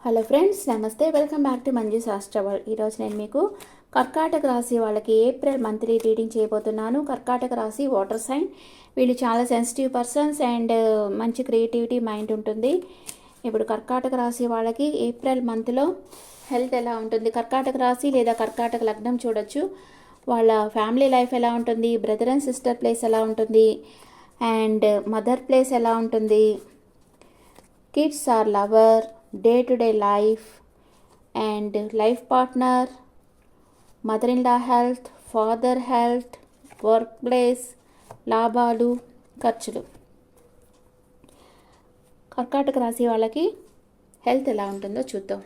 Hello friends, నమస్తే. Welcome back to Manju's ఆస్ట్రవల్. ఈరోజు నేను మీకు కర్కాటక రాశి వాళ్ళకి ఏప్రిల్ మంత్లీ రీడింగ్ చేయబోతున్నాను. కర్కాటక రాశి వాటర్ సైన్. వీళ్ళు చాలా సెన్సిటివ్ పర్సన్స్ అండ్ మంచి క్రియేటివిటీ మైండ్ ఉంటుంది. ఇప్పుడు కర్కాటక రాశి వాళ్ళకి ఏప్రిల్ మంత్లో హెల్త్ ఎలా ఉంటుంది, కర్కాటక రాశి లేదా కర్కాటక లగ్నం చూడొచ్చు. వాళ్ళ ఫ్యామిలీ లైఫ్ ఎలా ఉంటుంది, బ్రదర్ అండ్ సిస్టర్ ప్లేస్ ఎలా ఉంటుంది, అండ్ మదర్ ప్లేస్ ఎలా ఉంటుంది, kids or lover, day-to-day life and life partner, mother-in-law health, father health, workplace, లాభాలు, ఖర్చులు. కర్కాటక రాశి వాళ్ళకి హెల్త్ ఎలా ఉంటుందో చూద్దాం.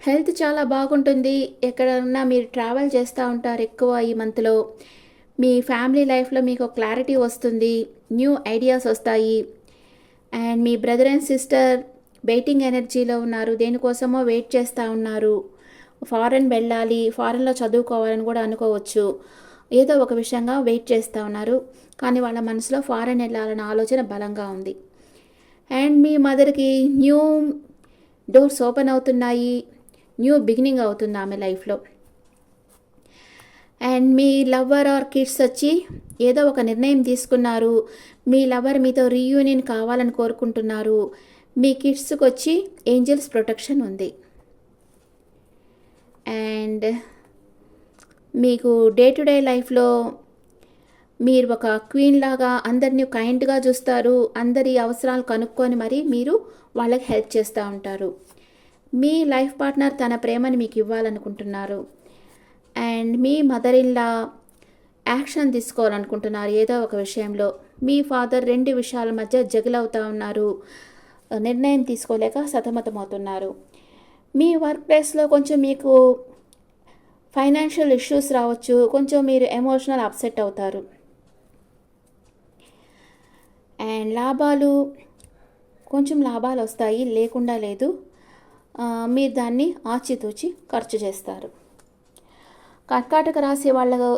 హెల్త్ చాలా బాగుంటుంది. ఎక్కడన్నా మీరు ట్రావెల్ చేస్తూ ఉంటారు ఎక్కువ ఈ మంత్లో. మీ ఫ్యామిలీ లైఫ్లో మీకు క్లారిటీ వస్తుంది, న్యూ ఐడియాస్ వస్తాయి. అండ్ మీ బ్రదర్ అండ్ సిస్టర్ వెయిటింగ్ ఎనర్జీలో ఉన్నారు, దేనికోసమో వెయిట్ చేస్తూ ఉన్నారు. ఫారెన్ వెళ్ళాలి, ఫారెన్లో చదువుకోవాలని కూడా అనుకోవచ్చు. ఏదో ఒక విషయంగా వెయిట్ చేస్తూ ఉన్నారు, కానీ వాళ్ళ మనసులో ఫారెన్ వెళ్ళాలన్న ఆలోచన బలంగా ఉంది. అండ్ మీ మదర్కి న్యూ డోర్స్ ఓపెన్ అవుతున్నాయి, న్యూ బిగినింగ్ అవుతుంది ఆమె లైఫ్లో. And me lover are kids వచ్చి ఏదో ఒక నిర్ణయం తీసుకున్నారు. మీ లవర్ మీతో రీయూనియన్ కావాలని కోరుకుంటున్నారు. మీ కిడ్స్కి వచ్చి ఏంజల్స్ ప్రొటెక్షన్ ఉంది. అండ్ మీకు డే టు డే లైఫ్లో మీరు ఒక క్వీన్ లాగా అందరినీ కైండ్గా చూస్తారు. అందరి అవసరాలు కనుక్కొని మరి మీరు వాళ్ళకి హెల్ప్ చేస్తూ ఉంటారు. మీ లైఫ్ పార్ట్నర్ తన ప్రేమని మీకు ఇవ్వాలనుకుంటున్నారు. అండ్ మీ మదర్ ఇన్లా యాక్షన్ తీసుకోవాలనుకుంటున్నారు ఏదో ఒక విషయంలో. మీ ఫాదర్ రెండు విషయాల మధ్య జగిలవుతూ ఉన్నారు, నిర్ణయం తీసుకోలేక సతమతమవుతున్నారు. మీ వర్క్ ప్లేస్లో కొంచెం మీకు ఫైనాన్షియల్ ఇష్యూస్ రావచ్చు, కొంచెం మీరు ఎమోషనల్ అప్సెట్ అవుతారు. అండ్ కొంచెం లాభాలు వస్తాయి, లేకుండా లేదు. మీరు దాన్ని ఆచితూచి ఖర్చు చేస్తారు. కర్కాటక రాశి వాళ్ళకు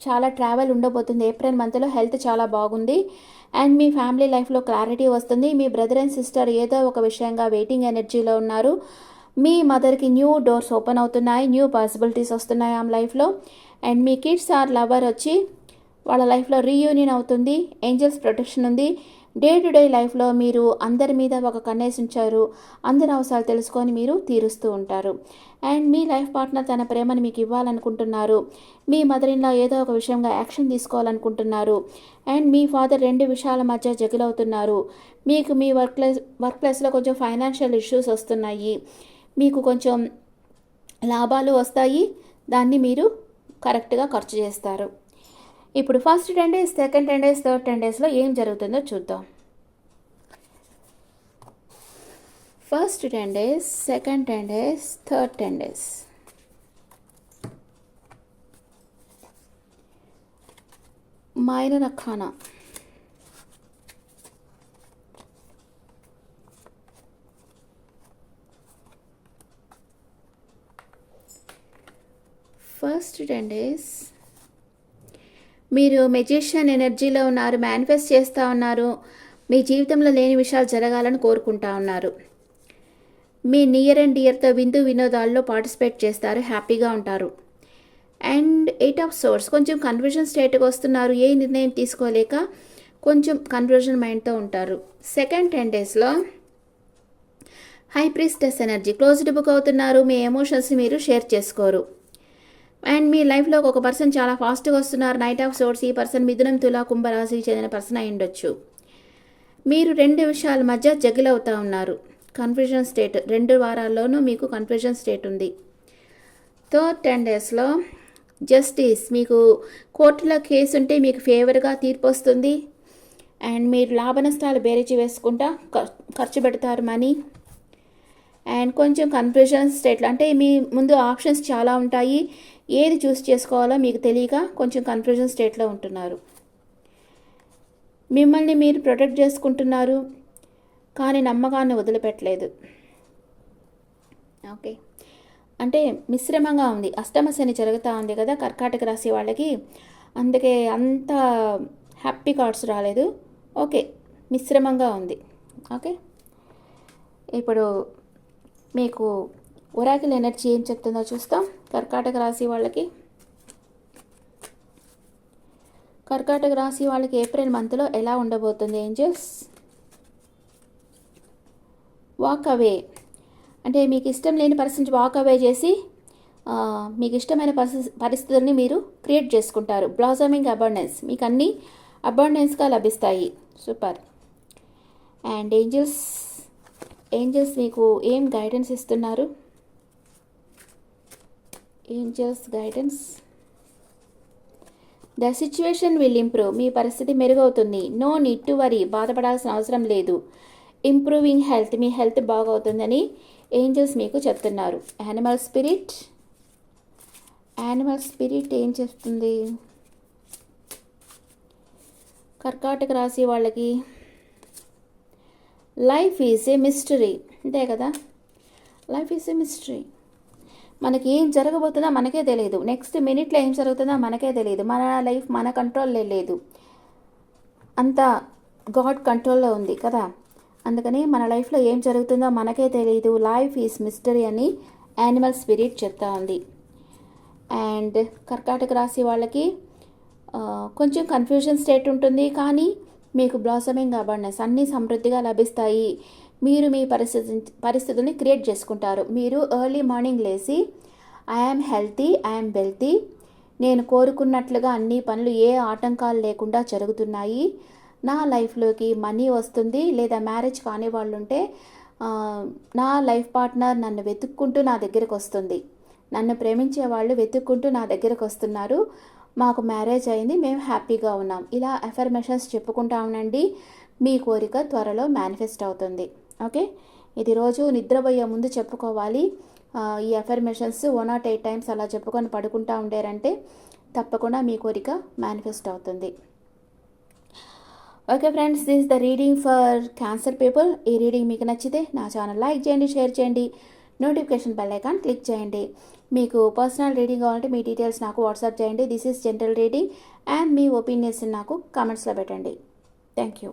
చాలా ట్రావెల్ ఉండబోతుంది ఏప్రిల్ మంత్లో. హెల్త్ చాలా బాగుంది. అండ్ మీ ఫ్యామిలీ లైఫ్లో క్లారిటీ వస్తుంది. మీ బ్రదర్ అండ్ సిస్టర్ ఏదో ఒక విషయంగా వెయిటింగ్ ఎనర్జీలో ఉన్నారు. మీ మదర్కి న్యూ డోర్స్ ఓపెన్ అవుతున్నాయి, న్యూ పాసిబిలిటీస్ వస్తున్నాయి ఆమె లైఫ్లో. అండ్ మీ కిడ్స్ ఆర్ లవర్ వచ్చి వాళ్ళ లైఫ్లో రీయూనియన్ అవుతుంది, ఏంజల్స్ ప్రొటెక్షన్ ఉంది. డే టు డే లైఫ్లో మీరు అందరి మీద ఒక కన్నేసి ఉంచారు, అందరి అవసరాలు తెలుసుకొని మీరు తీరుస్తూ ఉంటారు. అండ్ మీ లైఫ్ పార్ట్నర్ తన ప్రేమను మీకు ఇవ్వాలనుకుంటున్నారు. మీ మదర్ ఇన్లా ఏదో ఒక విషయంగా యాక్షన్ తీసుకోవాలనుకుంటున్నారు. అండ్ మీ ఫాదర్ రెండు విషయాల మధ్య జగిలవుతున్నారు. మీకు మీ వర్క్ ప్లేస్లో కొంచెం ఫైనాన్షియల్ ఇష్యూస్ వస్తున్నాయి. మీకు కొంచెం లాభాలు వస్తాయి, దాన్ని మీరు కరెక్ట్గా ఖర్చు చేస్తారు. ఇప్పుడు first 10 days, second 10 days, third 10 daysలో ఏం జరుగుతుందో చూద్దాం. First 10 days, second 10 days, third 10 days. Minor arcana. First 10 days మీరు మెజిషియన్ ఎనర్జీలో ఉన్నారు, మేనిఫెస్ట్ చేస్తూ ఉన్నారు. మీ జీవితంలో లేని విషయాలు జరగాలని కోరుకుంటా ఉన్నారు. మీ నియర్ అండ్ డియర్తో విందు వినోదాల్లో పార్టిసిపేట్ చేస్తారు, హ్యాపీగా ఉంటారు. అండ్ 8 of swords, కొంచెం కన్ఫ్యూజన్ స్టేట్కి వస్తున్నారు. ఏ నిర్ణయం తీసుకోలేక కొంచెం కన్ఫ్యూజన్ మైండ్తో ఉంటారు. సెకండ్ 10 daysలో high priestess energy, closed book అవుతున్నారు. మీ ఎమోషన్స్ని మీరు షేర్ చేసుకోరు. అండ్ మీ లైఫ్లో ఒక పర్సన్ చాలా ఫాస్ట్గా వస్తున్నారు. నైట్ ఆఫ్ సోర్స్, ఈ పర్సన్ మిథునం, తుల, కుంభరాశికి చెందిన పర్సన్ అయి ఉండొచ్చు. మీరు రెండు విషయాల మధ్య జగిలవుతూ ఉన్నారు. కన్ఫ్యూజన్ స్టేట్, 2 వారాల్లోనూ మీకు కన్ఫ్యూజన్ స్టేట్ ఉంది. థర్డ్ 10 daysలో జస్టిస్, మీకు కోర్టులో కేసు ఉంటే మీకు ఫేవర్గా తీర్పు వస్తుంది. అండ్ మీరు లాభ నష్టాలు బేరీజు వేసుకుంటా ఖర్చు పెడతారు మనీ. అండ్ కొంచెం కన్ఫ్యూజన్ స్టేట్లో, అంటే మీ ముందు ఆప్షన్స్ చాలా ఉంటాయి, ఏది చూస్ చేసుకోవాలో మీకు తెలియక కొంచెం కన్ఫ్యూజన్ స్టేట్లో ఉంటున్నారు. మిమ్మల్ని మీరు ప్రొటెక్ట్ చేసుకుంటున్నారు, కానీ నమ్మకాన్ని వదిలిపెట్టలేదు. ఓకే, అంటే మిశ్రమంగా ఉంది. అష్టమ శని జరుగుతూ ఉంది కదా కర్కాటక రాశి వాళ్ళకి, అందుకే అంత హ్యాపీ కార్డ్స్ రాలేదు. ఓకే, మిశ్రమంగా ఉంది. ఓకే, ఇప్పుడు మీకు ఒరాకిల్ ఎనర్జీ ఏం చెప్తుందో చూస్తాం. కర్కాటక రాశి వాళ్ళకి ఏప్రిల్ మంత్లో ఎలా ఉండబోతుంది ఏంజల్స్? వాక్ అవే అంటే మీకు ఇష్టం లేని పరిస్థితి వాక్ అవే చేసి మీకు ఇష్టమైన పరిస్థితుల్ని మీరు క్రియేట్ చేసుకుంటారు. బ్లాసమింగ్ అబండెన్స్, మీకు అన్నీ అబండెన్స్గా లభిస్తాయి. సూపర్. అండ్ ఏంజల్స్ మీకు ఏం గైడెన్స్ ఇస్తున్నారు? Angels guidance, the situation will improve, మీ పరిస్థితి మెరుగవుతుంది. నో నీడ్ టు వరీ, బాధపడాల్సిన అవసరం లేదు. ఇంప్రూవింగ్ హెల్త్, మీ హెల్త్ బాగవుతుందని ఏంజల్స్ మీకు చెప్తున్నారు. యానిమల్ స్పిరిట్ ఏం చెప్తుంది కర్కాటక రాశి వాళ్ళకి? లైఫ్ ఈజ్ ఏ మిస్టరీ, అంతే కదా. Life is a mystery. మనకి ఏం జరగబోతుందో మనకే తెలియదు. నెక్స్ట్ మినిట్లో ఏం జరుగుతుందో మనకే తెలియదు. మన లైఫ్ మన కంట్రోల్లో లేదు, అంతా గాడ్ కంట్రోల్లో ఉంది కదా. అందుకని మన లైఫ్లో ఏం జరుగుతుందో మనకే తెలియదు. లైఫ్ ఈజ్ మిస్టరీ అని యానిమల్ స్పిరిట్ చెప్తా ఉంది. అండ్ కర్కాటక రాశి వాళ్ళకి కొంచెం కన్ఫ్యూజన్ స్టేట్ ఉంటుంది, కానీ మీకు బ్లాసమింగ్ అబండెన్స్, అన్నీ సమృద్ధిగా లభిస్తాయి. మీరు మీ పరిస్థితుల్ని క్రియేట్ చేసుకుంటారు. మీరు ఎర్లీ మార్నింగ్ లేచి ఐఆమ్ హెల్తీ, ఐఆమ్ వెల్తీ, నేను కోరుకున్నట్లుగా అన్ని పనులు ఏ ఆటంకాలు లేకుండా జరుగుతున్నాయి, నా లైఫ్లోకి మనీ వస్తుంది, లేదా మ్యారేజ్ కాని వాళ్ళు ఉంటే నా లైఫ్ పార్ట్నర్ నన్ను వెతుక్కుంటూ నా దగ్గరకు వస్తుంది, నన్ను ప్రేమించే వాళ్ళు వెతుక్కుంటూ నా దగ్గరకు వస్తున్నారు, మాకు మ్యారేజ్ అయింది, మేము హ్యాపీగా ఉన్నాం. ఇలా అఫర్మేషన్స్ చెప్పుకుంటా ఉండండి. మీ కోరిక త్వరలో మేనిఫెస్ట్ అవుతుంది. ఓకే, ఇది రోజు నిద్రపోయే ముందు చెప్పుకోవాలి. ఈ అఫర్మేషన్స్ 108 టైమ్స్ అలా చెప్పుకొని పడుకుంటా ఉండారంటే తప్పకుండా మీ కోరిక మేనిఫెస్ట్ అవుతుంది. Okay friends, this the reading for cancer people. ఈ రీడింగ్ మీకు నచ్చితే నా ఛానల్ లైక్ చేయండి, షేర్ చేయండి, నోటిఫికేషన్ బెల్ ఐకాన్ క్లిక్ చేయండి. మీకు పర్సనల్ రీడింగ్ కావాలంటే మీ డీటెయిల్స్ నాకు వాట్సాప్ చేయండి. This is general reading and me opinions నాకు కామెంట్స్లో పెట్టండి. Thank you.